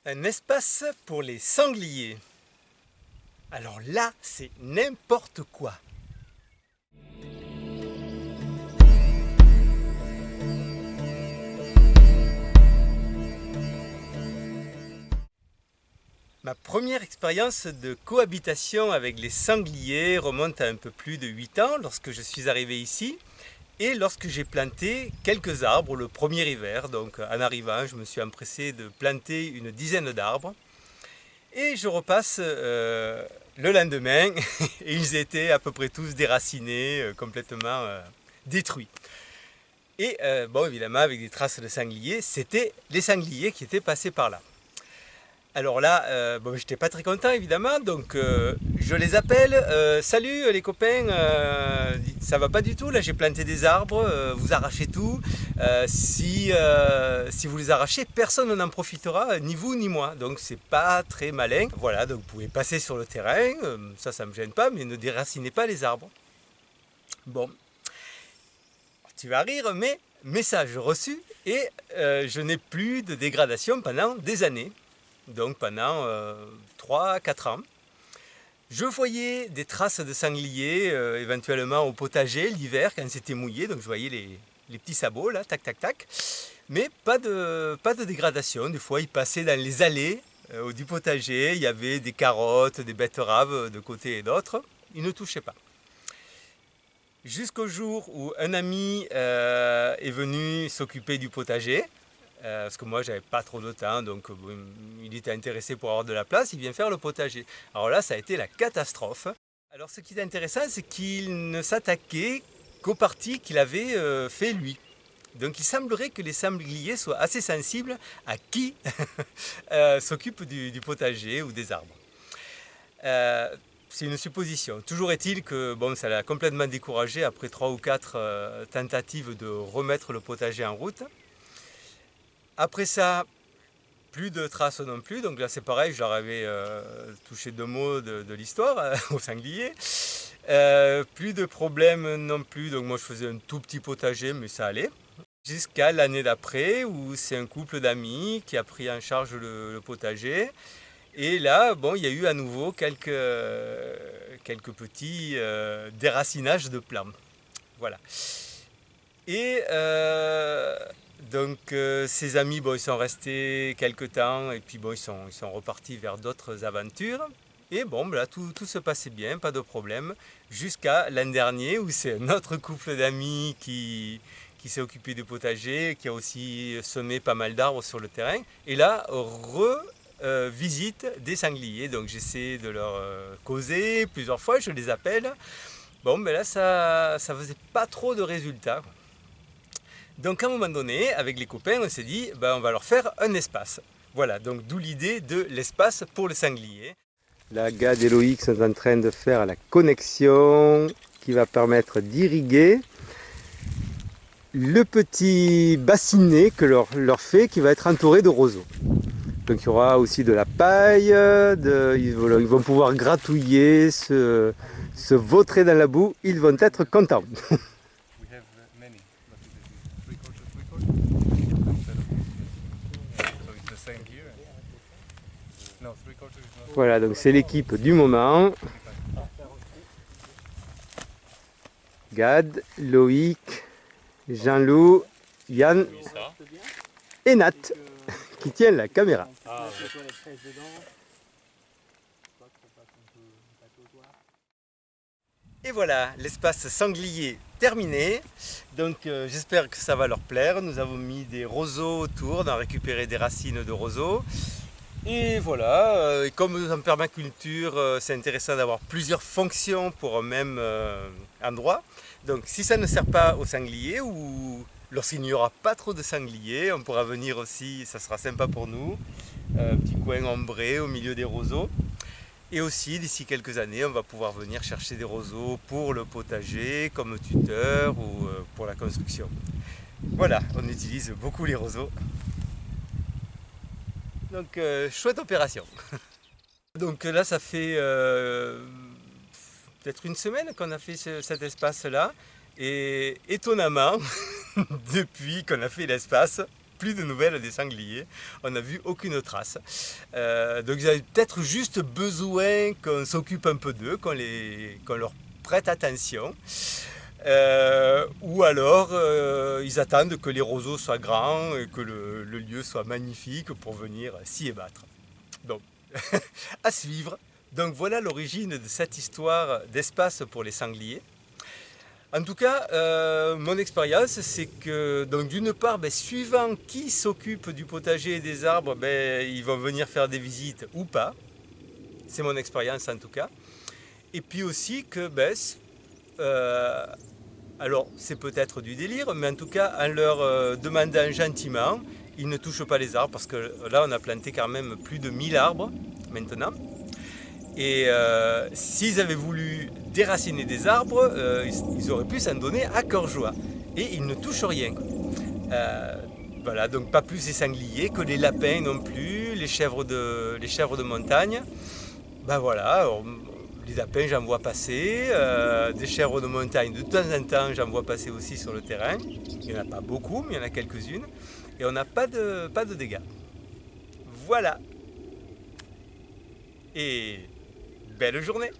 Un espace pour les sangliers. Alors là, c'est n'importe quoi. Ma première expérience de cohabitation avec les sangliers remonte à un peu plus de 8 ans lorsque je suis arrivé ici et lorsque j'ai planté quelques arbres le premier hiver. Donc en arrivant, je me suis empressé de planter une dizaine d'arbres et je repasse le lendemain et ils étaient à peu près tous déracinés, complètement détruits. Et bon, évidemment, avec des traces de sangliers, c'était les sangliers qui étaient passés par là. Alors là, bon, j'étais pas très content évidemment, donc je les appelle. Salut les copains, ça va pas du tout, là j'ai planté des arbres, vous arrachez tout. Si vous les arrachez, personne n'en profitera, ni vous ni moi, donc c'est pas très malin. Voilà, donc vous pouvez passer sur le terrain, ça me gêne pas, mais ne déracinez pas les arbres. Bon, tu vas rire, mais message reçu et je n'ai plus de dégradation pendant des années. Donc pendant 3-4 ans. Je voyais des traces de sangliers éventuellement au potager l'hiver quand c'était mouillé, donc je voyais les petits sabots là, tac tac tac, mais pas de dégradation. Des fois ils passaient dans les allées du potager, il y avait des carottes, des betteraves de côté et d'autre, ils ne touchaient pas. Jusqu'au jour où un ami est venu s'occuper du potager, parce que moi j'avais pas trop de temps, donc bon, il était intéressé pour avoir de la place, il vient faire le potager. Alors là ça a été la catastrophe. Alors ce qui est intéressant, c'est qu'il ne s'attaquait qu'aux parties qu'il avait fait lui. Donc il semblerait que les sangliers soient assez sensibles à qui s'occupe du potager ou des arbres. C'est une supposition. Toujours est-il que bon, ça l'a complètement découragé après 3 ou 4 tentatives de remettre le potager en route. Après ça, plus de traces non plus, donc là c'est pareil, je leur avais touché 2 mots de l'histoire aux sangliers. Plus de problèmes non plus, donc moi je faisais un tout petit potager, mais ça allait. Jusqu'à l'année d'après, où c'est un couple d'amis qui a pris en charge le potager. Et là, bon, il y a eu à nouveau quelques petits déracinages de plants. Voilà. Et donc ses amis, bon, ils sont restés quelques temps et puis bon, ils sont repartis vers d'autres aventures. Et bon, là, tout se passait bien, pas de problème, jusqu'à l'an dernier où c'est un autre couple d'amis qui s'est occupé du potager, qui a aussi semé pas mal d'arbres sur le terrain. Et là, visite des sangliers. Donc j'essaie de leur causer plusieurs fois, je les appelle. Bon, mais là, ça faisait pas trop de résultats. Donc à un moment donné, avec les copains, on s'est dit, ben, on va leur faire un espace. Voilà, donc d'où l'idée de l'espace pour le sanglier. Là, Gad et Loïc sont en train de faire la connexion qui va permettre d'irriguer le petit bassinet que leur fait, qui va être entouré de roseaux. Donc il y aura aussi de la paille, ils vont pouvoir gratouiller, se vautrer dans la boue, ils vont être contents. Voilà, donc c'est l'équipe du moment. Gad, Loïc, Jean-Loup, Yann et Nat qui tient la caméra. Et voilà, l'espace sanglier terminé. Donc j'espère que ça va leur plaire. Nous avons mis des roseaux autour, on a récupéré des racines de roseaux. Et voilà, et comme en permaculture, c'est intéressant d'avoir plusieurs fonctions pour un même endroit. Donc si ça ne sert pas aux sangliers ou lorsqu'il n'y aura pas trop de sangliers, on pourra venir aussi, ça sera sympa pour nous. Un petit coin ombré au milieu des roseaux. Et aussi, d'ici quelques années, on va pouvoir venir chercher des roseaux pour le potager, comme tuteur ou pour la construction. Voilà, on utilise beaucoup les roseaux. Donc, chouette opération. Donc là, ça fait peut-être une semaine qu'on a fait cet espace-là. Et étonnamment, depuis qu'on a fait l'espace, plus de nouvelles des sangliers. On n'a vu aucune trace. Donc ils avaient peut-être juste besoin qu'on s'occupe un peu d'eux, qu'on leur prête attention. Ou alors ils attendent que les roseaux soient grands et que le lieu soit magnifique pour venir s'y ébattre. Donc, à suivre. Donc voilà l'origine de cette histoire d'espace pour les sangliers. En tout cas, mon expérience, c'est que donc d'une part, suivant qui s'occupe du potager et des arbres, ils vont venir faire des visites ou pas. C'est mon expérience en tout cas. Et puis aussi que, alors c'est peut-être du délire, mais en tout cas, en leur demandant gentiment, ils ne touchent pas les arbres parce que là, on a planté quand même plus de 1000 arbres maintenant. Et s'ils avaient voulu déraciner des arbres, ils auraient pu s'en donner à cœur joie. Et ils ne touchent rien. Voilà, donc pas plus les sangliers que les lapins non plus, les chèvres de montagne. Voilà, les lapins j'en vois passer, des chèvres de montagne de temps en temps j'en vois passer aussi sur le terrain. Il n'y en a pas beaucoup, mais il y en a quelques-unes. Et on n'a pas de dégâts. Voilà. Et belle journée!